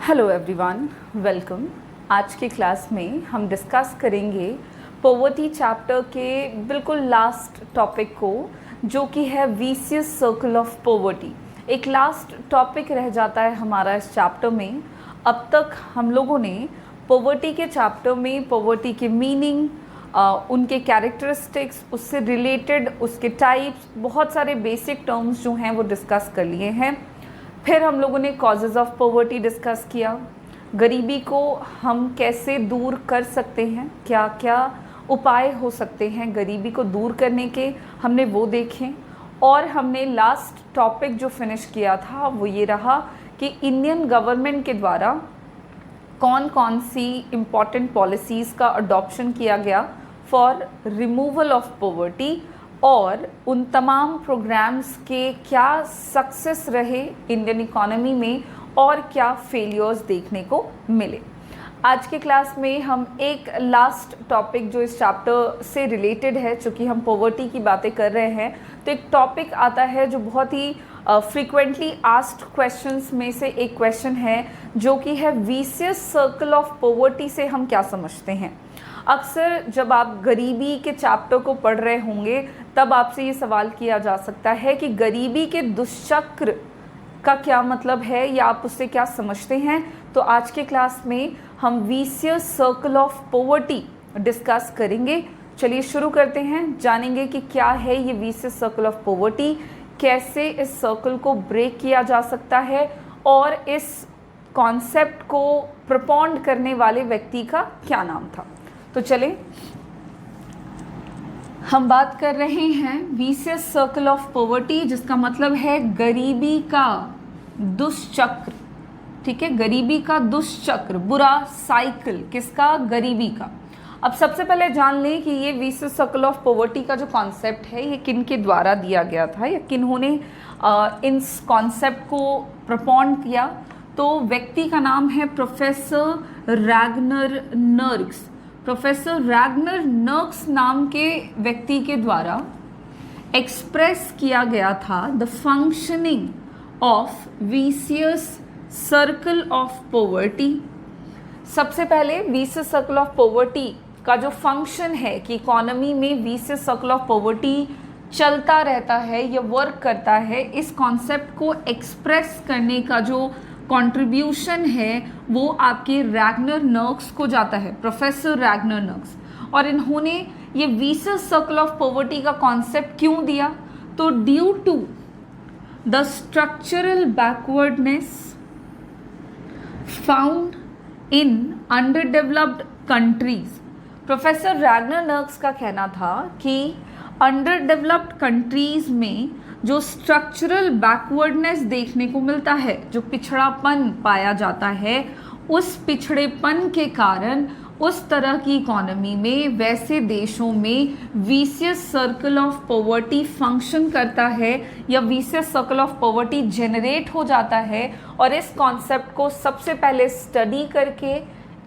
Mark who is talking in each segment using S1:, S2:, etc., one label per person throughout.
S1: Hello everyone, welcome. आज के class में हम डिस्कस करेंगे पॉवर्टी चैप्टर के बिल्कुल लास्ट टॉपिक को, जो कि है विशियस सर्कल ऑफ पॉवर्टी। एक लास्ट टॉपिक रह जाता है हमारा इस चैप्टर में। अब तक हम लोगों ने पॉवर्टी के चैप्टर में पॉवर्टी के मीनिंग, उनके कैरेक्टरिस्टिक्स, उससे रिलेटेड उसके टाइप्स, बहुत सारे बेसिक टर्म्स जो हैं वो डिस्कस कर लिए हैं। फिर हम लोगों ने कॉजेज़ ऑफ पॉवर्टी डिस्कस किया, गरीबी को हम कैसे दूर कर सकते हैं, क्या क्या उपाय हो सकते हैं गरीबी को दूर करने के, हमने वो देखें। और हमने लास्ट टॉपिक जो फिनिश किया था वो ये रहा कि इंडियन गवर्नमेंट के द्वारा कौन कौन सी इम्पॉर्टेंट पॉलिसीज़ का अडॉप्शन किया गया फॉर रिमूवल ऑफ पॉवर्टी, और उन तमाम प्रोग्राम्स के क्या सक्सेस रहे इंडियन इकोनॉमी में और क्या फेलियर्स देखने को मिले। आज के क्लास में हम एक लास्ट टॉपिक जो इस चैप्टर से रिलेटेड है, चूँकि हम पॉवर्टी की बातें कर रहे हैं, तो एक टॉपिक आता है जो बहुत ही फ्रीक्वेंटली आस्क्ड क्वेश्चंस में से एक क्वेश्चन है, जो कि है विशियस सर्कल ऑफ पॉवर्टी से हम क्या समझते हैं। अक्सर जब आप गरीबी के चैप्टर को पढ़ रहे होंगे तब आपसे ये सवाल किया जा सकता है कि गरीबी के दुष्चक्र का क्या मतलब है या आप उससे क्या समझते हैं। तो आज के क्लास में हम vicious circle of poverty discuss करेंगे। चलिए शुरू करते हैं, जानेंगे कि क्या है ये विशियस सर्कल ऑफ पॉवर्टी, कैसे इस सर्कल को ब्रेक किया जा सकता है और इस कॉन्सेप्ट को प्रपोंड करने वाले व्यक्ति का क्या नाम था। तो चलें, हम बात कर रहे हैं विशियस सर्कल ऑफ पॉवर्टी, जिसका मतलब है गरीबी का दुष्चक्र। ठीक है, गरीबी का दुष्चक्र, बुरा साइकिल, किसका? गरीबी का। अब सबसे पहले जान लें कि ये विशियस सर्कल ऑफ पॉवर्टी का जो कॉन्सेप्ट है ये किन के द्वारा दिया गया था या किन्होंने इस कॉन्सेप्ट को प्रपोंड किया। तो व्यक्ति का नाम है प्रोफेसर रैगनर नर्क्स। प्रोफेसर रैगनर नर्क्स नाम के व्यक्ति के द्वारा एक्सप्रेस किया गया था the functioning of vicious circle of poverty. सबसे पहले विशियस सर्कल ऑफ पॉवर्टी का जो फंक्शन है कि इकोनॉमी में विशियस सर्कल ऑफ पॉवर्टी चलता रहता है या वर्क करता है, इस कॉन्सेप्ट को एक्सप्रेस करने का जो कंट्रीब्यूशन है वो आपके रैगनर नर्क्स को जाता है, प्रोफेसर रैगनर नर्क्स। और इन्होंने ये विशियस सर्कल ऑफ पॉवर्टी का कॉन्सेप्ट क्यों दिया? तो due to the structural backwardness found in underdeveloped countries. Professor Ragnar Nurkse का कहना था कि अंडरडेवलप्ड कंट्रीज में जो स्ट्रक्चरल बैकवर्डनेस देखने को मिलता है, जो पिछड़ापन पाया जाता है, उस पिछड़ेपन के कारण उस तरह की इकोनॉमी में, वैसे देशों में vicious circle of poverty function करता है या vicious circle of poverty generate हो जाता है। और इस कॉन्सेप्ट को सबसे पहले स्टडी करके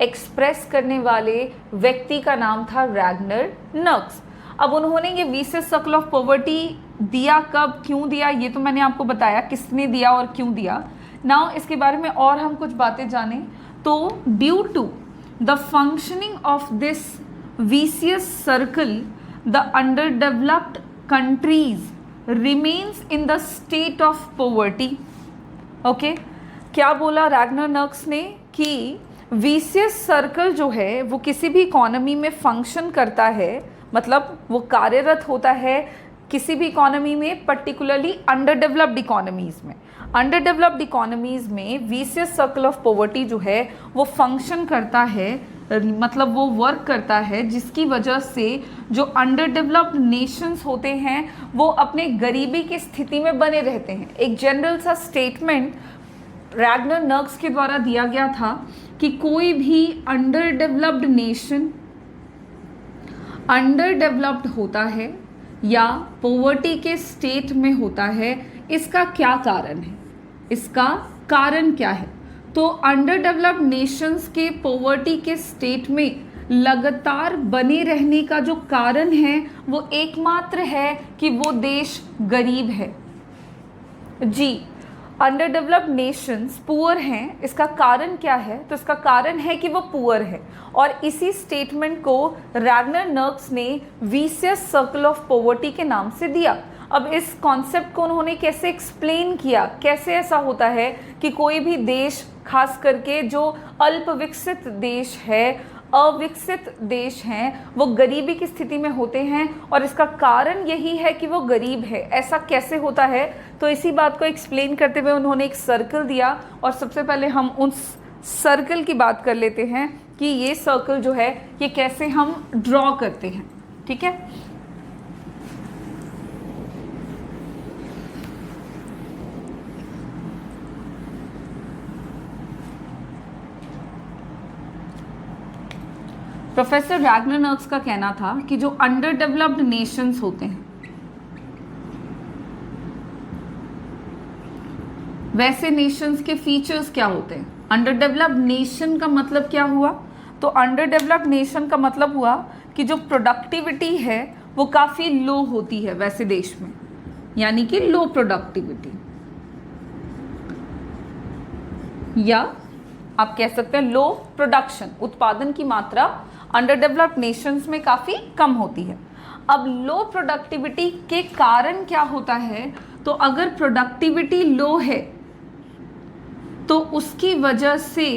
S1: एक्सप्रेस करने वाले व्यक्ति का नाम था रैगनर नर्क्स। अब उन्होंने ये विशियस सर्कल ऑफ पॉवर्टी दिया कब, क्यों दिया, ये तो मैंने आपको बताया किसने दिया और क्यों दिया। नाउ इसके बारे में और हम कुछ बातें जानें। तो due to the functioning of this vicious circle the underdeveloped countries remains in the state of poverty. Okay, क्या बोला रैगनर नर्क्स ने कि विशियस सर्कल जो है वो किसी भी इकोनॉमी में फंक्शन करता है, मतलब वो कार्यरत होता है किसी भी इकोनॉमी में, पर्टिकुलरली अंडरडेवलप्ड इकोनॉमीज़ में। अंडरडेवलप्ड इकोनॉमीज़ में विशियस सर्कल ऑफ पॉवर्टी जो है वो फंक्शन करता है, मतलब वो वर्क करता है, जिसकी वजह से जो अंडरडेवलप्ड नेशंस होते हैं वो अपने गरीबी की स्थिति में बने रहते हैं। एक जनरल सा स्टेटमेंट रैगनर नर्क्स के द्वारा दिया गया था कि कोई भी अंडरडेवलप्ड नेशन अंडरडेवलप्ड होता है या पॉवर्टी के स्टेट में होता है, इसका क्या कारण है, इसका कारण क्या है? तो अंडरडेवलप्ड नेशंस के पॉवर्टी के स्टेट में लगातार बने रहने का जो कारण है वो एकमात्र है कि वो देश गरीब है। जी, अंडर डेवलप्ड नेशंस पुअर हैं, इसका कारण क्या है? तो इसका कारण है कि वो पुअर है, और इसी स्टेटमेंट को रैगनर नर्क्स ने विशियस सर्कल ऑफ पॉवर्टी के नाम से दिया। अब इस कॉन्सेप्ट को उन्होंने कैसे एक्सप्लेन किया, कैसे ऐसा होता है कि कोई भी देश, खास करके जो अल्प विकसित देश है, अविकसित देश हैं, वो गरीबी की स्थिति में होते हैं, और इसका कारण यही है कि वो गरीब है। ऐसा कैसे होता है? तो इसी बात को एक्सप्लेन करते हुए उन्होंने एक सर्कल दिया, और सबसे पहले हम उस सर्कल की बात कर लेते हैं कि ये सर्कल जो है ये कैसे हम ड्रॉ करते हैं। ठीक है, प्रोफेसर रैगनर नर्क्स का कहना था कि जो अंडर डेवलप्ड नेशंस होते हैं, वैसे नेशंस के फीचर्स क्या होते हैं। अंडर डेवलप्ड नेशन का मतलब क्या हुआ? तो अंडर डेवलप्ड नेशन का मतलब हुआ कि जो प्रोडक्टिविटी है वो काफ़ी लो होती है वैसे देश में, यानी कि लो प्रोडक्टिविटी, या आप कह सकते हैं लो प्रोडक्शन, उत्पादन की मात्रा अंडर डेवलप्ड नेशंस में काफ़ी कम होती है। अब लो प्रोडक्टिविटी के कारण क्या होता है? तो अगर प्रोडक्टिविटी लो है तो उसकी वजह से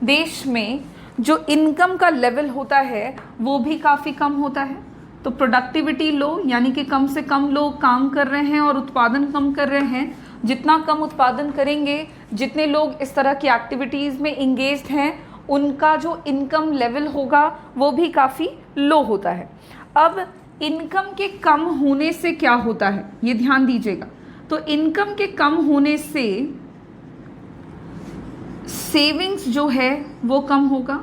S1: देश में जो इनकम का लेवल होता है वो भी काफ़ी कम होता है। तो प्रोडक्टिविटी लो यानी कि कम से कम लोग काम कर रहे हैं और उत्पादन कम कर रहे हैं। जितना कम उत्पादन करेंगे, जितने लोग इस तरह की एक्टिविटीज़ में इंगेज्ड हैं, उनका जो इनकम लेवल होगा वो भी काफ़ी लो होता है। अब इनकम के कम होने से क्या होता है, ये ध्यान दीजिएगा। तो इनकम के कम होने से सेविंग्स जो है वो कम होगा।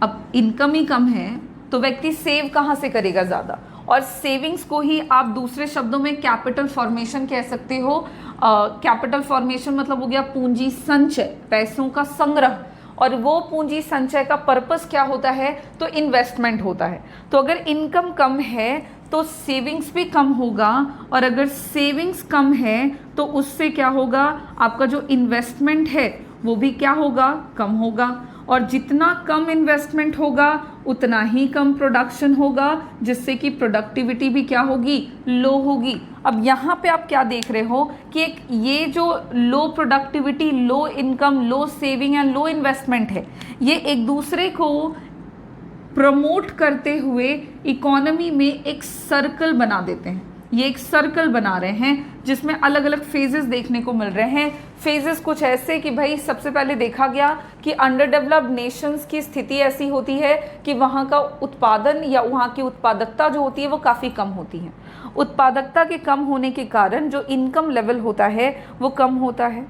S1: अब इनकम ही कम है तो व्यक्ति सेव कहाँ से करेगा ज़्यादा, और सेविंग्स को ही आप दूसरे शब्दों में कैपिटल फॉर्मेशन कह सकते हो। कैपिटल फॉर्मेशन मतलब हो गया पूंजी संचय, पैसों का संग्रह, और वो पूंजी संचय का पर्पस क्या होता है? तो इन्वेस्टमेंट होता है। तो अगर इनकम कम है तो सेविंग्स भी कम होगा, और अगर सेविंग्स कम है तो उससे क्या होगा? आपका जो इन्वेस्टमेंट है वो भी क्या होगा? कम होगा, और जितना कम इन्वेस्टमेंट होगा उतना ही कम प्रोडक्शन होगा, जिससे कि प्रोडक्टिविटी भी क्या होगी? लो होगी। अब यहाँ पे आप क्या देख रहे हो कि एक ये जो लो productivity, low income, low saving and low investment है, ये एक दूसरे को प्रमोट करते हुए इकोनॉमी में एक सर्कल बना देते हैं। ये एक सर्कल बना रहे हैं जिसमें अलग अलग फेजेस देखने को मिल रहे हैं। फेजेस कुछ ऐसे कि भाई सबसे पहले देखा गया कि अंडर डेवलप्ड नेशंस की स्थिति ऐसी होती है कि वहाँ का उत्पादन या वहाँ की उत्पादकता जो होती है वो काफ़ी कम होती है। उत्पादकता के कम होने के कारण जो इनकम लेवल होता है वो कम होता है।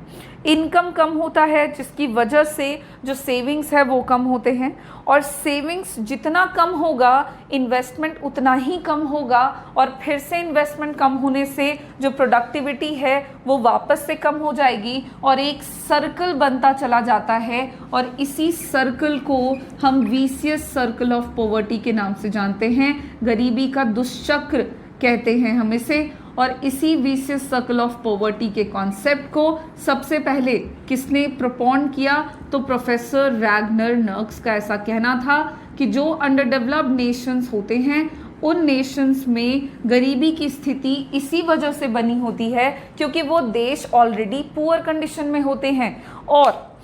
S1: इनकम कम होता है जिसकी वजह से जो सेविंग्स है वो कम होते हैं, और सेविंग्स जितना कम होगा इन्वेस्टमेंट उतना ही कम होगा, और फिर से इन्वेस्टमेंट कम होने से जो प्रोडक्टिविटी है वो वापस से कम हो जाएगी, और एक सर्कल बनता चला जाता है। और इसी सर्कल को हम विशियस सर्कल ऑफ पॉवर्टी के नाम से जानते हैं। गरीबी का दुष्चक्र कहते हैं हम इसे। और इसी विशियस सर्कल ऑफ पॉवर्टी के कॉन्सेप्ट को सबसे पहले किसने प्रपोन किया? तो प्रोफेसर रैगनर नर्क्स का ऐसा कहना था कि जो अंडर डेवलप्ड नेशंस होते हैं उन नेशंस में गरीबी की स्थिति इसी वजह से बनी होती है क्योंकि वो देश ऑलरेडी पुअर कंडीशन में होते हैं, और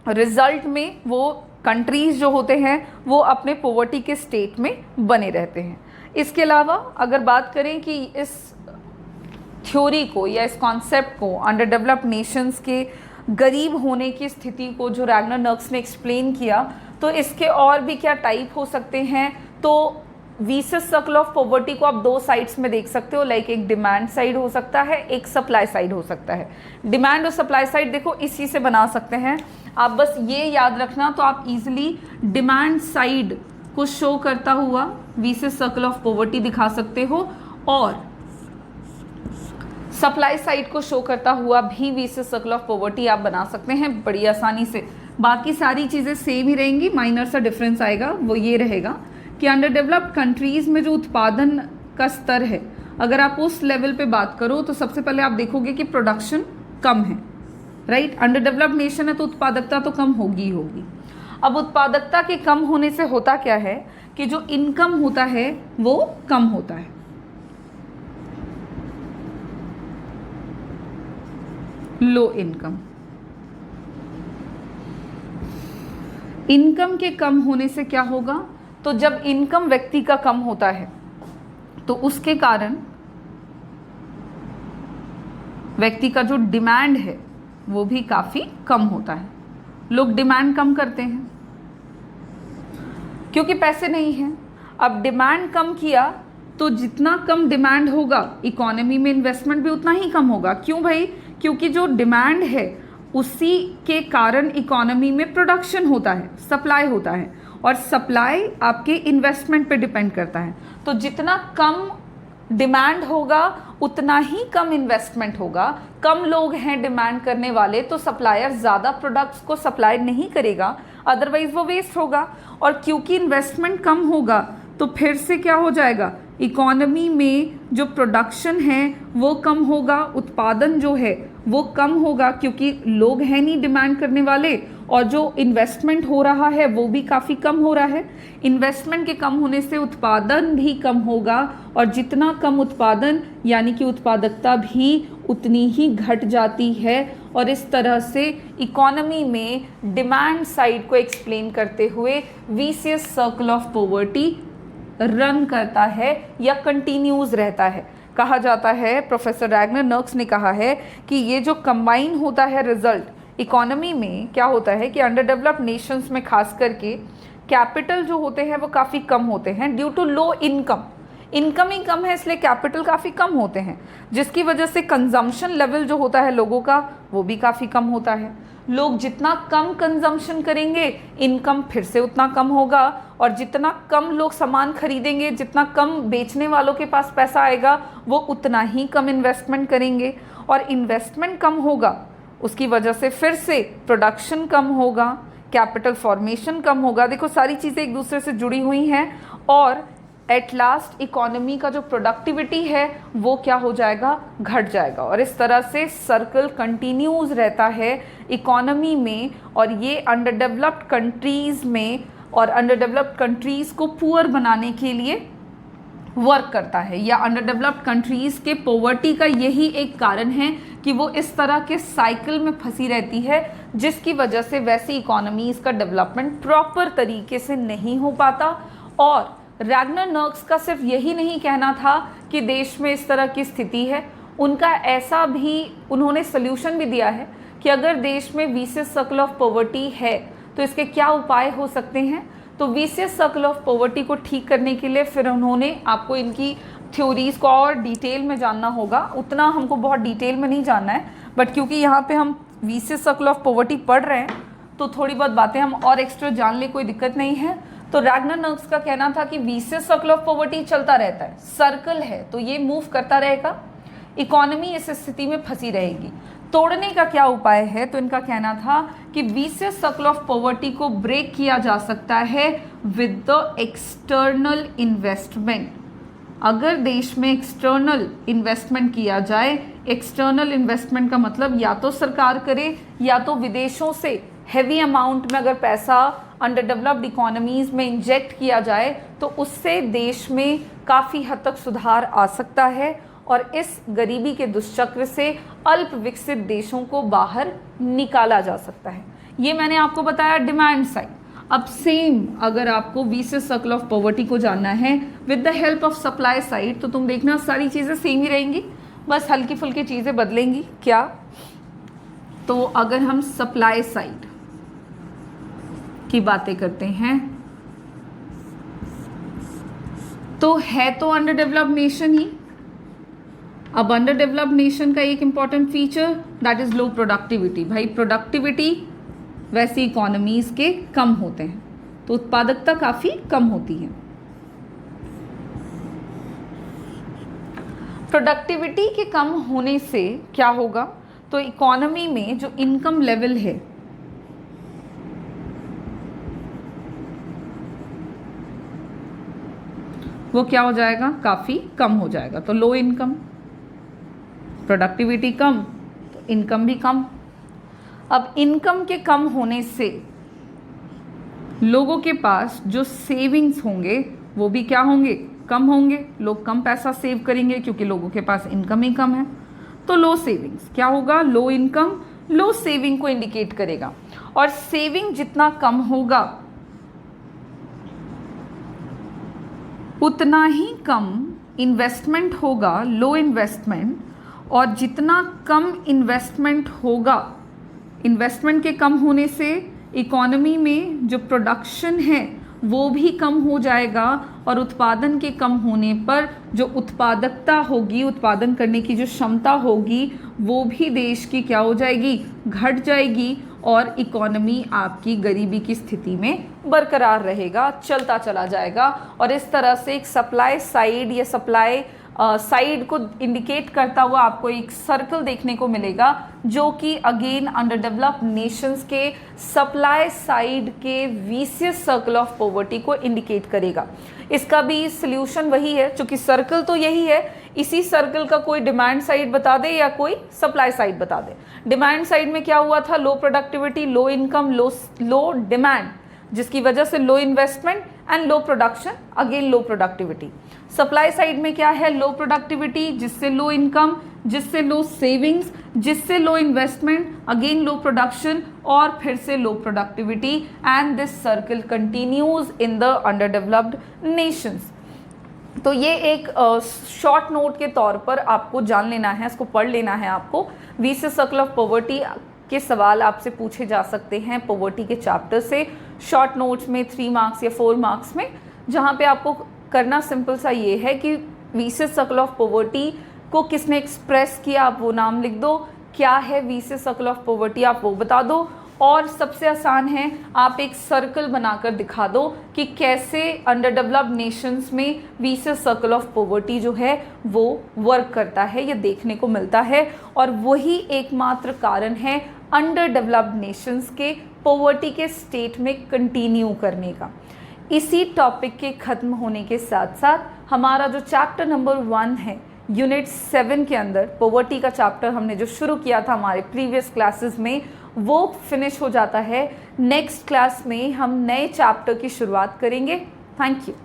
S1: रिजल्ट में वो कंट्रीज जो होते हैं वो अपने पॉवर्टी के स्टेट में बने रहते हैं। इसके अलावा अगर बात करें कि इस थ्योरी को या इस कॉन्सेप्ट को, अंडर डेवलप्ड नेशंस के गरीब होने की स्थिति को जो रैगनर नर्क्स ने एक्सप्लेन किया, तो इसके और भी क्या टाइप हो सकते हैं? तो विशियस सर्कल ऑफ पॉवर्टी को आप दो साइड्स में देख सकते हो, लाइक एक डिमांड साइड हो सकता है, एक सप्लाई साइड हो सकता है। डिमांड और सप्लाई साइड देखो इसी से बना सकते हैं आप, बस ये याद रखना। तो आप इजीली डिमांड साइड को शो करता हुआ विशियस सर्कल ऑफ पॉवर्टी दिखा सकते हो, और सप्लाई साइड को शो करता हुआ भी विशियस सर्कल ऑफ पॉवर्टी आप बना सकते हैं बड़ी आसानी से। बाकी सारी चीज़ें सेम ही रहेंगी, माइनर सा डिफरेंस आएगा, वो ये रहेगा कि अंडर डेवलप्ड कंट्रीज़ में जो उत्पादन का स्तर है, अगर आप उस लेवल पे बात करो तो सबसे पहले आप देखोगे कि प्रोडक्शन कम है, राइट। अंडर डेवलप्ड नेशन है तो उत्पादकता तो कम होगी ही होगी। अब उत्पादकता के कम होने से होता क्या है कि जो इनकम होता है वो कम होता है। लो इनकम, इनकम के कम होने से क्या होगा, तो जब इनकम व्यक्ति का कम होता है तो उसके कारण व्यक्ति का जो डिमांड है वो भी काफ़ी कम होता है। लोग डिमांड कम करते हैं क्योंकि पैसे नहीं हैं। अब डिमांड कम किया तो जितना कम डिमांड होगा इकोनॉमी में इन्वेस्टमेंट भी उतना ही कम होगा। क्यों भाई? क्योंकि जो डिमांड है उसी के कारण इकोनॉमी में प्रोडक्शन होता है, सप्लाई होता है, और सप्लाई आपके इन्वेस्टमेंट पे डिपेंड करता है। तो जितना कम डिमांड होगा उतना ही कम इन्वेस्टमेंट होगा। कम लोग हैं डिमांड करने वाले तो सप्लायर ज़्यादा प्रोडक्ट्स को सप्लाई नहीं करेगा, अदरवाइज वो वेस्ट होगा। और क्योंकि इन्वेस्टमेंट कम होगा तो फिर से क्या हो जाएगा, इकोनॉमी में जो प्रोडक्शन है वो कम होगा, उत्पादन जो है वो कम होगा क्योंकि लोग हैं नहीं डिमांड करने वाले, और जो इन्वेस्टमेंट हो रहा है वो भी काफ़ी कम हो रहा है। इन्वेस्टमेंट के कम होने से उत्पादन भी कम होगा, और जितना कम उत्पादन यानी कि उत्पादकता भी उतनी ही घट जाती है। और इस तरह से इकोनॉमी में डिमांड साइड को एक्सप्लेन करते हुए वीसियस सर्कल ऑफ पॉवर्टी रन करता है या कंटिन्यूज रहता है। कहा जाता है, प्रोफेसर रैगनर नर्क्स ने कहा है कि ये जो कंबाइन होता है रिजल्ट इकोनॉमी में, क्या होता है कि अंडर डेवलप्ड नेशंस में खास करके कैपिटल जो होते हैं वो काफ़ी कम होते हैं due to low income. Income ही कम है इसलिए कैपिटल काफ़ी कम होते हैं, जिसकी वजह से कंजम्पशन लेवल जो होता है लोगों का वो भी काफ़ी कम होता है। लोग जितना कम कंजम्पशन करेंगे इनकम फिर से उतना कम होगा, और जितना कम लोग सामान खरीदेंगे, जितना कम बेचने वालों के पास पैसा आएगा वो उतना ही कम इन्वेस्टमेंट करेंगे, और इन्वेस्टमेंट कम होगा उसकी वजह से फिर से प्रोडक्शन कम होगा, कैपिटल फॉर्मेशन कम होगा। देखो सारी चीज़ें एक दूसरे से जुड़ी हुई हैं, और एट लास्ट इकोनॉमी का जो प्रोडक्टिविटी है वो क्या हो जाएगा, घट जाएगा। और इस तरह से सर्कल कंटिन्यूज रहता है इकोनॉमी में, और ये अंडर डेवलप्ड कंट्रीज़ में और अंडर डेवलप्ड कंट्रीज़ को पुअर बनाने के लिए वर्क करता है, या अंडर डेवलप्ड कंट्रीज़ के पॉवर्टी का यही एक कारण है कि वो इस तरह के साइकिल में फंसी रहती है, जिसकी वजह से वैसी इकोनॉमीज़ का डेवलपमेंट प्रॉपर तरीके से नहीं हो पाता। और रैगनर नर्क्स का सिर्फ यही नहीं कहना था कि देश में इस तरह की स्थिति है, उनका ऐसा भी उन्होंने सल्यूशन भी दिया है कि अगर देश में वीसियस सर्कल ऑफ पॉवर्टी है तो इसके क्या उपाय हो सकते हैं। तो वीसियस सर्कल ऑफ पॉवर्टी को ठीक करने के लिए फिर उन्होंने, आपको इनकी थ्योरीज को और डिटेल में जानना होगा, उतना हमको बहुत डिटेल में नहीं जानना है, बट क्योंकि यहाँ पे हम वीसियस सर्कल ऑफ पॉवर्टी पढ़ रहे हैं तो थोड़ी बहुत बातें हम और एक्स्ट्रा जान ले, कोई दिक्कत नहीं है। तो रैगनर नर्क्स का कहना था कि वीसियस सर्कल ऑफ पॉवर्टी चलता रहता है, सर्कल है तो ये मूव करता रहेगा, इकोनॉमी इस स्थिति में फंसी रहेगी। तोड़ने का क्या उपाय है? तो इनका कहना था कि वीसियस सर्कल ऑफ पॉवर्टी को ब्रेक किया जा सकता है विद द एक्सटर्नल इन्वेस्टमेंट। अगर देश में एक्सटर्नल इन्वेस्टमेंट किया जाए, एक्सटर्नल इन्वेस्टमेंट का मतलब या तो सरकार करे या तो विदेशों से हैवी अमाउंट में अगर पैसा अंडर डेवलप्ड इकोनॉमीज़ में इंजेक्ट किया जाए तो उससे देश में काफ़ी हद तक सुधार आ सकता है, और इस गरीबी के दुष्चक्र से अल्प विकसित देशों को बाहर निकाला जा सकता है। ये मैंने आपको बताया डिमांड साइड। अब सेम अगर आपको वीसियस सर्कल ऑफ पॉवर्टी को जानना है with the help of supply side, तो तुम देखना सारी चीज़ें सेम ही रहेंगी, बस हल्की फुल्की चीज़ें बदलेंगी। क्या? तो अगर हम सप्लाई साइड की बातें करते हैं तो है तो अंडर डेवलप्ड नेशन ही। अब अंडर डेवलप्ड नेशन का एक important feature that is low productivity. भाई प्रोडक्टिविटी वैसी इकोनॉमीज के कम होते हैं तो उत्पादकता काफी कम होती है। प्रोडक्टिविटी के कम होने से क्या होगा? तो इकोनॉमी में जो इनकम लेवल है वो क्या हो जाएगा? काफ़ी कम हो जाएगा। तो लो इनकम, प्रोडक्टिविटी कम, तो इनकम भी कम। अब इनकम के कम होने से लोगों के पास जो सेविंग्स होंगे वो भी क्या होंगे, कम होंगे। लोग कम पैसा सेव करेंगे क्योंकि लोगों के पास इनकम ही कम है। तो लो सेविंग्स क्या होगा, लो इनकम लो सेविंग को इंडिकेट करेगा। और सेविंग जितना कम होगा उतना ही कम इन्वेस्टमेंट होगा, लो इन्वेस्टमेंट। और जितना कम इन्वेस्टमेंट होगा, इन्वेस्टमेंट के कम होने से इकोनॉमी में जो प्रोडक्शन है वो भी कम हो जाएगा। और उत्पादन के कम होने पर जो उत्पादकता होगी, उत्पादन करने की जो क्षमता होगी, वो भी देश की क्या हो जाएगी, घट जाएगी। और इकोनॉमी आपकी गरीबी की स्थिति में बरकरार रहेगा, चलता चला जाएगा। और इस तरह से एक सप्लाई साइड या सप्लाई साइड को इंडिकेट करता हुआ आपको एक सर्कल देखने को मिलेगा, जो कि अगेन अंडर डेवलप्ड नेशंस के सप्लाई साइड के वीसियस सर्कल ऑफ पॉवर्टी को इंडिकेट करेगा। इसका भी सल्यूशन वही है, चूंकि सर्कल तो यही है। इसी सर्कल का कोई डिमांड साइड बता दे या कोई सप्लाई साइड बता दे। डिमांड साइड में क्या हुआ था, low productivity, low income, low demand, जिसकी वजह से low investment and low production, again low productivity. Supply side में क्या है, लो प्रोडक्टिविटी जिससे लो इनकम, जिससे लो सेविंग्स, जिससे लो इन्वेस्टमेंट, अगेन लो प्रोडक्शन और फिर से लो productivity. And this circle continues in the under developed Nations. तो ये एक शॉर्ट नोट के तौर पर आपको जान लेना है, इसको पढ़ लेना है आपको। वीसियस सर्कल ऑफ पॉवर्टी के सवाल आपसे पूछे जा सकते हैं पॉवर्टी के चैप्टर से, शॉर्ट नोट्स में 3 मार्क्स या 4 मार्क्स में, जहाँ पे आपको करना सिंपल सा ये है कि वीसियस सर्कल ऑफ पॉवर्टी को किसने एक्सप्रेस किया, आप वो नाम लिख दो। क्या है वीसियस सर्कल ऑफ पॉवर्टी, आप वो बता दो। और सबसे आसान है, आप एक सर्कल बनाकर दिखा दो कि कैसे अंडर डेवलप्ड नेशंस में वीसियस सर्कल ऑफ पॉवर्टी जो है वो वर्क करता है, ये देखने को मिलता है। और वही एकमात्र कारण है अंडर डेवलप्ड नेशंस के पॉवर्टी के स्टेट में कंटिन्यू करने का। इसी टॉपिक के खत्म होने के साथ साथ हमारा जो चैप्टर नंबर 1 है यूनिट 7 के अंदर, पॉवर्टी का चैप्टर हमने जो शुरू किया था हमारे प्रीवियस क्लासेस में, वो फिनिश हो जाता है। नेक्स्ट क्लास में हम नए चैप्टर की शुरुआत करेंगे। Thank you.